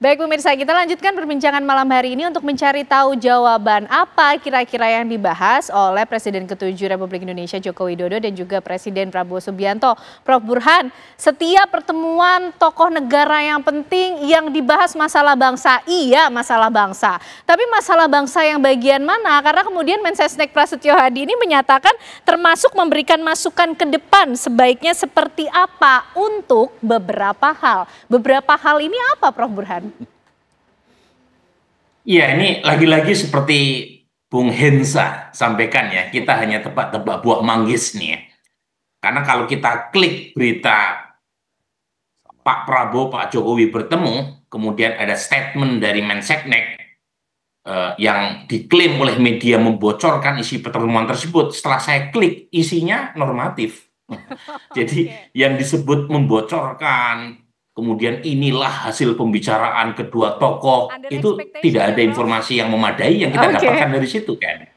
Baik pemirsa, kita lanjutkan perbincangan malam hari ini untuk mencari tahu jawaban apa kira-kira yang dibahas oleh Presiden ke-7 Republik Indonesia Joko Widodo dan juga Presiden Prabowo Subianto. Prof. Burhan, setiap pertemuan tokoh negara yang penting yang dibahas masalah bangsa, iya masalah bangsa. Tapi masalah bangsa yang bagian mana? Karena kemudian Mensesnek Prasetyo Hadi ini menyatakan termasuk memberikan masukan ke depan sebaiknya seperti apa untuk beberapa hal. Beberapa hal ini apa Prof. Burhan? Iya, ini lagi-lagi seperti Bung Hensa sampaikan ya, kita hanya tebak-tebak buah manggis nih ya. Karena kalau kita klik berita Pak Prabowo, Pak Jokowi bertemu, kemudian ada statement dari Mensesnek yang diklaim oleh media membocorkan isi pertemuan tersebut. Setelah saya klik, isinya normatif. Jadi yang disebut membocorkan, kemudian inilah hasil pembicaraan kedua tokoh, itu tidak ada informasi yang memadai yang kita dapatkan dari situ kan.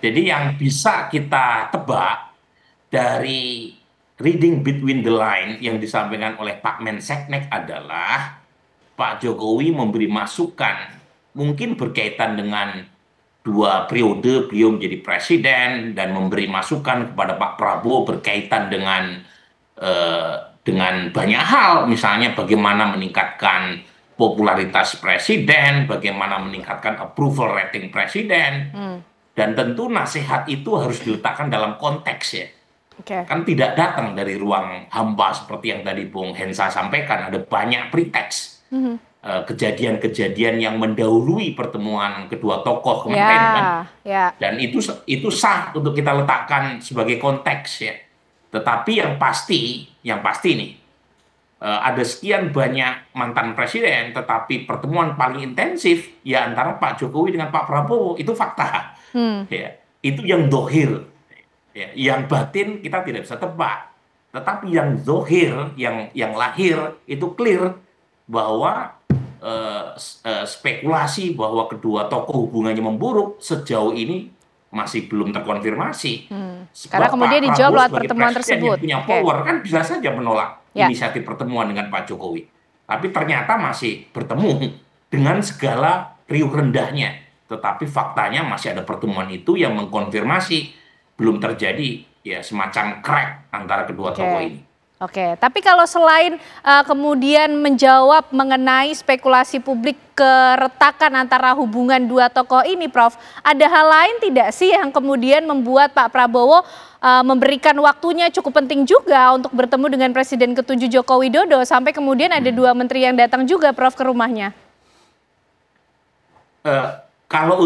Jadi yang bisa kita tebak dari reading between the line yang disampaikan oleh Pak Mensesnek adalah Pak Jokowi memberi masukan mungkin berkaitan dengan 2 periode beliau menjadi presiden dan memberi masukan kepada Pak Prabowo berkaitan dengan banyak hal, misalnya bagaimana meningkatkan popularitas presiden, bagaimana meningkatkan approval rating presiden, dan tentu nasihat itu harus diletakkan dalam konteks ya. Kan tidak datang dari ruang hampa seperti yang tadi Bung Hensa sampaikan, ada banyak preteks. Kejadian-kejadian yang mendahului pertemuan kedua tokoh kemarin kan, dan itu sah untuk kita letakkan sebagai konteks ya. Tetapi yang pasti nih, ada sekian banyak mantan presiden, tetapi pertemuan paling intensif ya antara Pak Jokowi dengan Pak Prabowo, itu fakta. Ya, itu yang dohir, ya, yang batin kita tidak bisa tebak. Tetapi yang zohir, yang lahir itu clear bahwa spekulasi bahwa kedua tokoh hubungannya memburuk sejauh ini masih belum terkonfirmasi. Karena kemudian dijawab lewat pertemuan tersebut. Yang punya power kan bisa saja menolak inisiatif pertemuan dengan Pak Jokowi. Tapi ternyata masih bertemu dengan segala riuh rendahnya. Tetapi faktanya masih ada pertemuan itu yang mengkonfirmasi belum terjadi ya semacam crack antara kedua tokoh ini. Tapi kalau selain kemudian menjawab mengenai spekulasi publik keretakan antara hubungan dua tokoh ini, Prof, ada hal lain tidak sih yang kemudian membuat Pak Prabowo memberikan waktunya cukup penting juga untuk bertemu dengan Presiden ke-7 Joko Widodo sampai kemudian ada 2 menteri yang datang juga, Prof, ke rumahnya? Kalau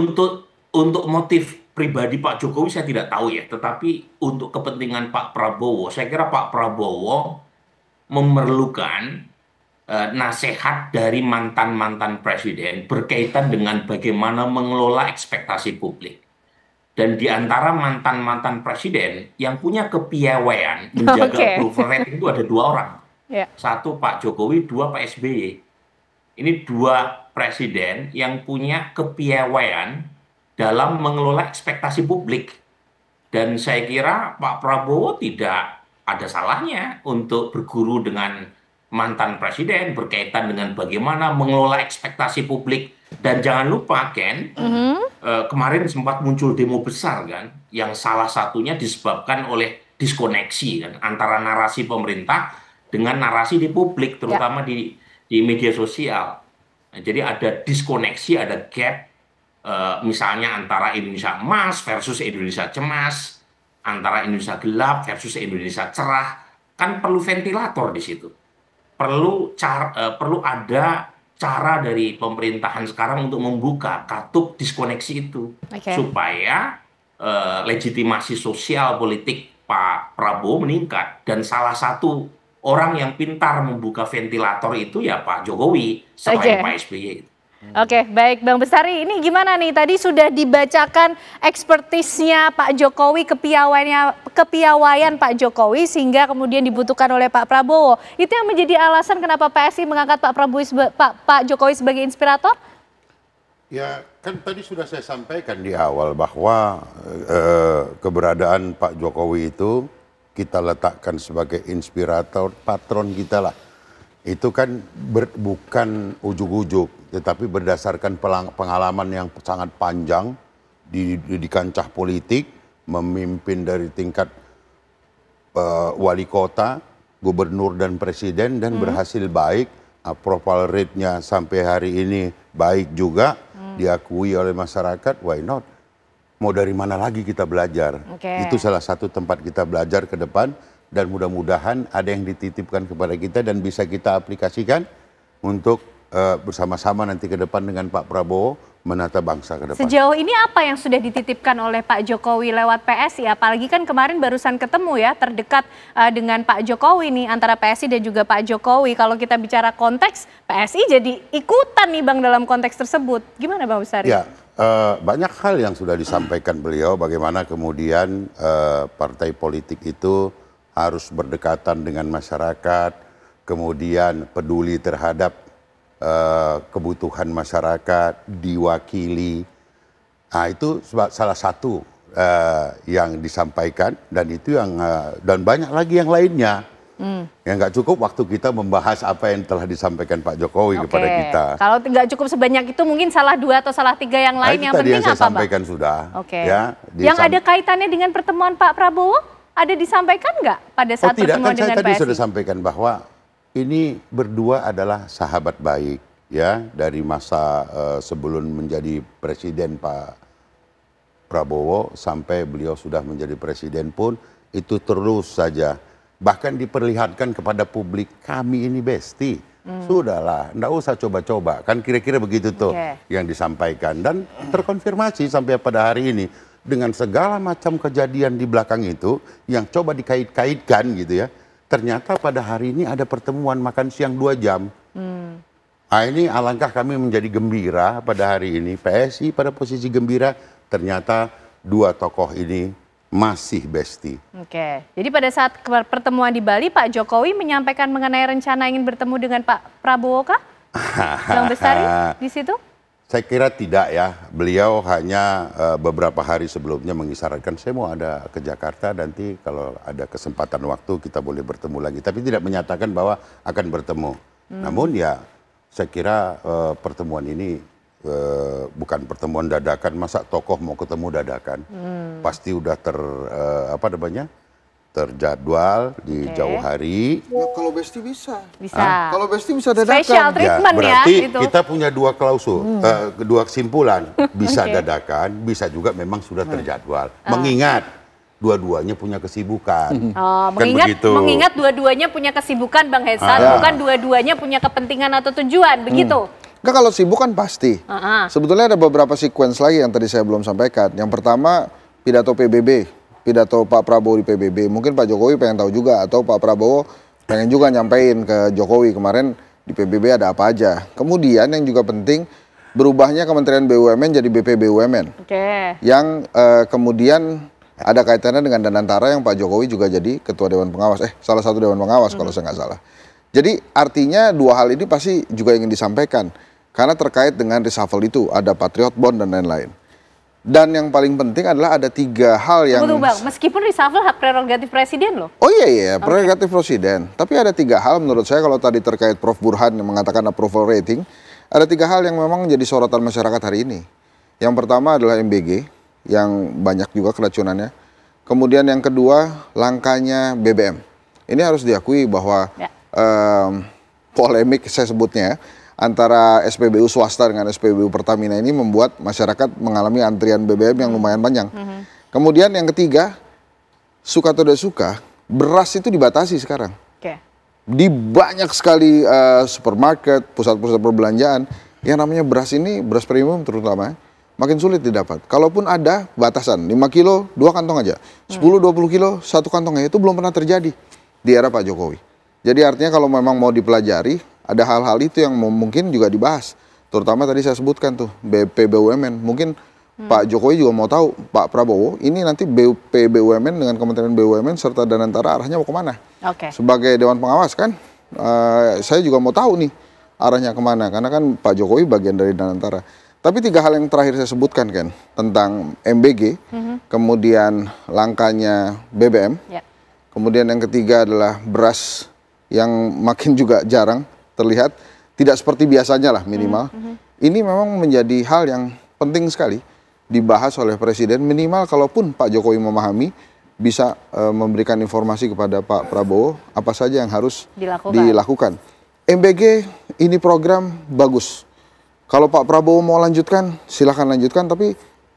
untuk motif pribadi Pak Jokowi saya tidak tahu ya, tetapi untuk kepentingan Pak Prabowo, saya kira Pak Prabowo memerlukan nasihat dari mantan-mantan presiden berkaitan dengan bagaimana mengelola ekspektasi publik. Dan di antara mantan-mantan presiden yang punya kepiawaian menjaga approval rating itu ada 2 orang. Satu Pak Jokowi, 2 Pak SBY. Ini 2 presiden yang punya kepiawaian dalam mengelola ekspektasi publik. Dan saya kira Pak Prabowo tidak ada salahnya untuk berguru dengan mantan presiden berkaitan dengan bagaimana mengelola ekspektasi publik. Dan jangan lupa Ken, kemarin sempat muncul demo besar kan, yang salah satunya disebabkan oleh diskoneksi kan, antara narasi pemerintah dengan narasi di publik, terutama di media sosial. Nah, jadi ada diskoneksi, ada gap. Misalnya antara Indonesia emas versus Indonesia cemas, antara Indonesia gelap versus Indonesia cerah, kan perlu ventilator di situ. Perlu ada cara dari pemerintahan sekarang untuk membuka katup diskoneksi itu, supaya legitimasi sosial politik Pak Prabowo meningkat. Dan salah satu orang yang pintar membuka ventilator itu ya Pak Jokowi, selain Pak SBY. Baik Bang Bestari, ini gimana nih? Tadi sudah dibacakan ekspertisnya Pak Jokowi, kepiawaian Pak Jokowi sehingga kemudian dibutuhkan oleh Pak Prabowo. Itu yang menjadi alasan kenapa PSI mengangkat Pak Jokowi sebagai inspirator? Ya, kan tadi sudah saya sampaikan di awal bahwa keberadaan Pak Jokowi itu kita letakkan sebagai inspirator, patron kita lah. itu kan bukan ujuk-ujuk, tetapi berdasarkan pengalaman yang sangat panjang di kancah politik, memimpin dari tingkat wali kota, gubernur dan presiden, dan berhasil baik, approval rate-nya sampai hari ini baik juga, diakui oleh masyarakat. Why not? Mau dari mana lagi kita belajar? Itu salah satu tempat kita belajar ke depan. Dan mudah-mudahan ada yang dititipkan kepada kita dan bisa kita aplikasikan untuk bersama-sama nanti ke depan dengan Pak Prabowo menata bangsa ke depan. Sejauh ini apa yang sudah dititipkan oleh Pak Jokowi lewat PSI? Apalagi kan kemarin barusan ketemu ya, terdekat dengan Pak Jokowi nih, antara PSI dan juga Pak Jokowi. Kalau kita bicara konteks, PSI jadi ikutan nih Bang dalam konteks tersebut. Gimana Bang Bestari? Ya, banyak hal yang sudah disampaikan beliau, bagaimana kemudian partai politik itu harus berdekatan dengan masyarakat, kemudian peduli terhadap kebutuhan masyarakat, diwakili. Nah, itu salah satu yang disampaikan, dan itu yang dan banyak lagi yang lainnya. Yang nggak cukup waktu kita membahas apa yang telah disampaikan Pak Jokowi kepada kita. Kalau nggak cukup sebanyak itu, mungkin salah 2 atau salah 3 yang lain. Yang penting yang saya apa, sampaikan Bang? sudah. Ya, yang ada kaitannya dengan pertemuan Pak Prabowo? Ada disampaikan nggak pada saat pertemuan dengan PSI? Saya tadi sudah sampaikan bahwa ini berdua adalah sahabat baik, ya, dari masa sebelum menjadi presiden Pak Prabowo sampai beliau sudah menjadi presiden pun itu terus saja. Bahkan diperlihatkan kepada publik, kami ini besti. Sudahlah, enggak usah coba-coba. Kan kira-kira begitu tuh yang disampaikan. Dan terkonfirmasi sampai pada hari ini. Dengan segala macam kejadian di belakang itu, yang coba dikait-kaitkan gitu ya. Ternyata pada hari ini ada pertemuan makan siang 2 jam. Nah, ini alangkah kami menjadi gembira pada hari ini. PSI pada posisi gembira, ternyata 2 tokoh ini masih besti. Jadi pada saat pertemuan di Bali, Pak Jokowi menyampaikan mengenai rencana ingin bertemu dengan Pak Prabowo kah? Bang Bestari di situ? Saya kira tidak ya. Beliau hanya beberapa hari sebelumnya mengisyaratkan saya mau ada ke Jakarta, nanti kalau ada kesempatan waktu kita boleh bertemu lagi. Tapi tidak menyatakan bahwa akan bertemu. Namun ya saya kira pertemuan ini bukan pertemuan dadakan. Masa tokoh mau ketemu dadakan? Pasti udah terjadwal di jauh hari. Nah, kalau besti bisa. Kalau besti bisa dadakan. Special treatment ya. Berarti kita punya 2 klausul, 2 kesimpulan. Bisa dadakan, bisa juga memang sudah terjadwal. Mengingat dua-duanya punya kesibukan. Mengingat dua-duanya punya kesibukan, Bang Hesan. Bukan dua-duanya punya kepentingan atau tujuan, begitu? Enggak, kalau sibuk kan pasti. Sebetulnya ada beberapa sequence lagi yang tadi saya belum sampaikan. Yang pertama, pidato PBB. Pidato Pak Prabowo di PBB, mungkin Pak Jokowi pengen tahu juga, atau Pak Prabowo pengen juga nyampein ke Jokowi kemarin di PBB ada apa aja. Kemudian yang juga penting, berubahnya Kementerian BUMN jadi BP BUMN. Yang kemudian ada kaitannya dengan Danantara yang Pak Jokowi juga jadi ketua Dewan Pengawas, salah satu Dewan Pengawas kalau saya nggak salah. Jadi artinya 2 hal ini pasti juga ingin disampaikan, karena terkait dengan reshuffle itu, ada Patriot Bond dan lain-lain. Dan yang paling penting adalah ada 3 hal yang... Tunggu Bang, meskipun reshuffle hak prerogatif presiden loh. Oh iya, prerogatif presiden. Tapi ada 3 hal menurut saya, kalau tadi terkait Prof. Burhan yang mengatakan approval rating, ada 3 hal yang memang menjadi sorotan masyarakat hari ini. Yang pertama adalah MBG, yang banyak juga keracunannya. Kemudian yang kedua, langkanya BBM. Ini harus diakui bahwa polemik saya sebutnya, antara SPBU swasta dengan SPBU Pertamina ini membuat masyarakat mengalami antrian BBM yang lumayan panjang. Kemudian yang ketiga, suka atau tidak suka, beras itu dibatasi sekarang. Di banyak sekali supermarket, pusat-pusat perbelanjaan, yang namanya beras ini, beras premium terutama, makin sulit didapat. Kalaupun ada batasan, 5 kilo, 2 kantong aja. 10-20 kilo, 1 kantongnya, itu belum pernah terjadi di era Pak Jokowi. Jadi artinya kalau memang mau dipelajari, ada hal-hal itu yang mungkin juga dibahas. Terutama tadi saya sebutkan tuh, BP BUMN. Mungkin Pak Jokowi juga mau tahu, Pak Prabowo, ini nanti BP BUMN dengan Kementerian BUMN serta Danantara arahnya mau kemana? Sebagai Dewan Pengawas kan, saya juga mau tahu nih arahnya kemana. Karena kan Pak Jokowi bagian dari Danantara. Tapi 3 hal yang terakhir saya sebutkan kan, tentang MBG, kemudian langkanya BBM, kemudian yang ketiga adalah beras yang makin juga jarang terlihat tidak seperti biasanya lah minimal. Ini memang menjadi hal yang penting sekali dibahas oleh Presiden, minimal kalaupun Pak Jokowi memahami, bisa memberikan informasi kepada Pak Prabowo apa saja yang harus dilakukan. MBG ini program bagus. Kalau Pak Prabowo mau lanjutkan, silahkan lanjutkan, tapi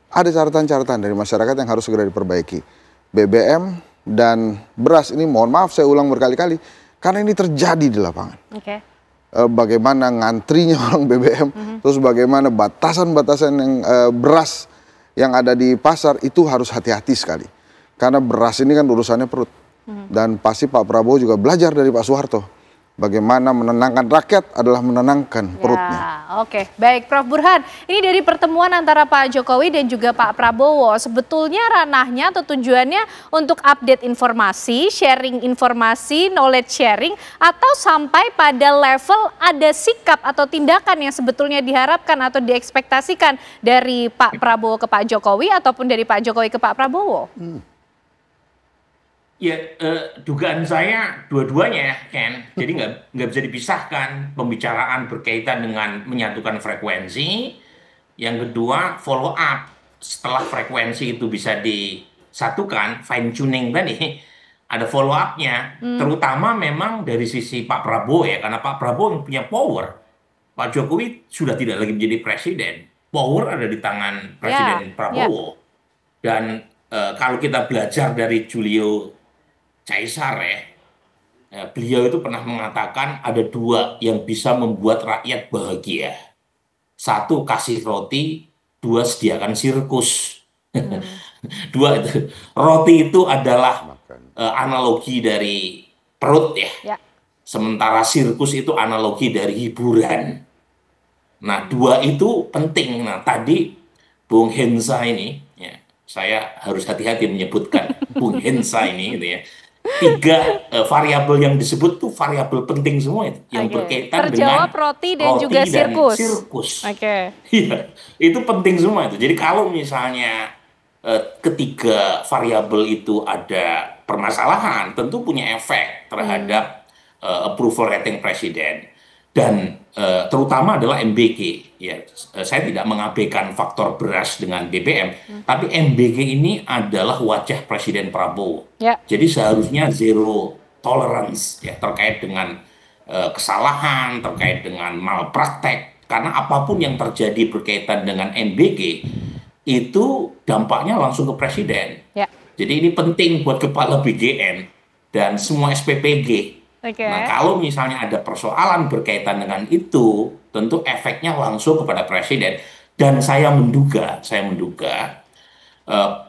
ada catatan-catatan dari masyarakat yang harus segera diperbaiki. BBM dan beras ini, mohon maaf saya ulang berkali-kali, karena ini terjadi di lapangan. Bagaimana ngantrinya orang BBM, terus bagaimana batasan-batasan yang beras yang ada di pasar, itu harus hati-hati sekali. Karena beras ini kan urusannya perut. Dan pasti Pak Prabowo juga belajar dari Pak Soeharto. Bagaimana menenangkan rakyat adalah menenangkan perutnya. Oke, baik Prof. Burhan. Ini dari pertemuan antara Pak Jokowi dan juga Pak Prabowo. Sebetulnya ranahnya atau tujuannya untuk update informasi, sharing informasi, knowledge sharing, atau sampai pada level ada sikap atau tindakan yang sebetulnya diharapkan atau diekspektasikan dari Pak Prabowo ke Pak Jokowi ataupun dari Pak Jokowi ke Pak Prabowo? Ya, dugaan saya dua-duanya ya, Ken. Jadi nggak bisa dipisahkan pembicaraan berkaitan dengan menyatukan frekuensi. Yang kedua, follow up. Setelah frekuensi itu bisa disatukan, fine tuning tadi, ada follow up-nya. Terutama memang dari sisi Pak Prabowo ya, karena Pak Prabowo yang punya power. Pak Jokowi sudah tidak lagi menjadi presiden. Power ada di tangan Presiden Prabowo. Dan kalau kita belajar dari Julio Caesar ya, beliau itu pernah mengatakan ada dua yang bisa membuat rakyat bahagia. Satu, kasih roti, dua, sediakan sirkus. Dua itu. Roti itu adalah analogi dari perut ya. Sementara sirkus itu analogi dari hiburan. Nah, dua itu penting. Nah, tadi Bung Hensa ini, ya, saya harus hati-hati menyebutkan Bung Hensa ini gitu ya. Tiga variabel yang disebut tuh variabel penting semua itu yang berkaitan dengan roti dan juga sirkus. Iya, itu penting semua itu. Jadi kalau misalnya ketiga variabel itu ada permasalahan, tentu punya efek terhadap approval rating presiden. Dan terutama adalah MBG. Ya, saya tidak mengabaikan faktor beras dengan BBM, tapi MBG ini adalah wajah Presiden Prabowo. Jadi seharusnya zero tolerance ya terkait dengan kesalahan, terkait dengan malpraktek. Karena apapun yang terjadi berkaitan dengan MBG itu dampaknya langsung ke presiden. Jadi ini penting buat kepala BGN dan semua SPPG. Nah, kalau misalnya ada persoalan berkaitan dengan itu, tentu efeknya langsung kepada presiden. Dan saya menduga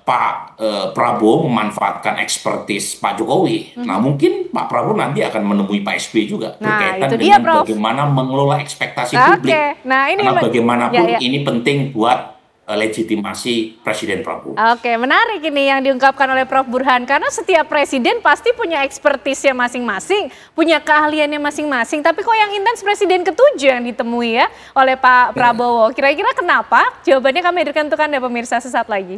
Pak Prabowo memanfaatkan ekspertis Pak Jokowi. Nah, mungkin Pak Prabowo nanti akan menemui Pak SBY juga berkaitan dengan bagaimana mengelola ekspektasi publik. Nah, ini karena bagaimanapun ini penting buat legitimasi Presiden Prabowo. Oke, menarik ini yang diungkapkan oleh Prof. Burhan. Karena setiap presiden pasti punya ekspertisnya masing-masing, punya keahliannya masing-masing. Tapi kok yang intens presiden ke-7 yang ditemui ya oleh Pak Prabowo. Kira-kira kenapa? Jawabannya kami hadirkan untuk Anda pemirsa sesaat lagi.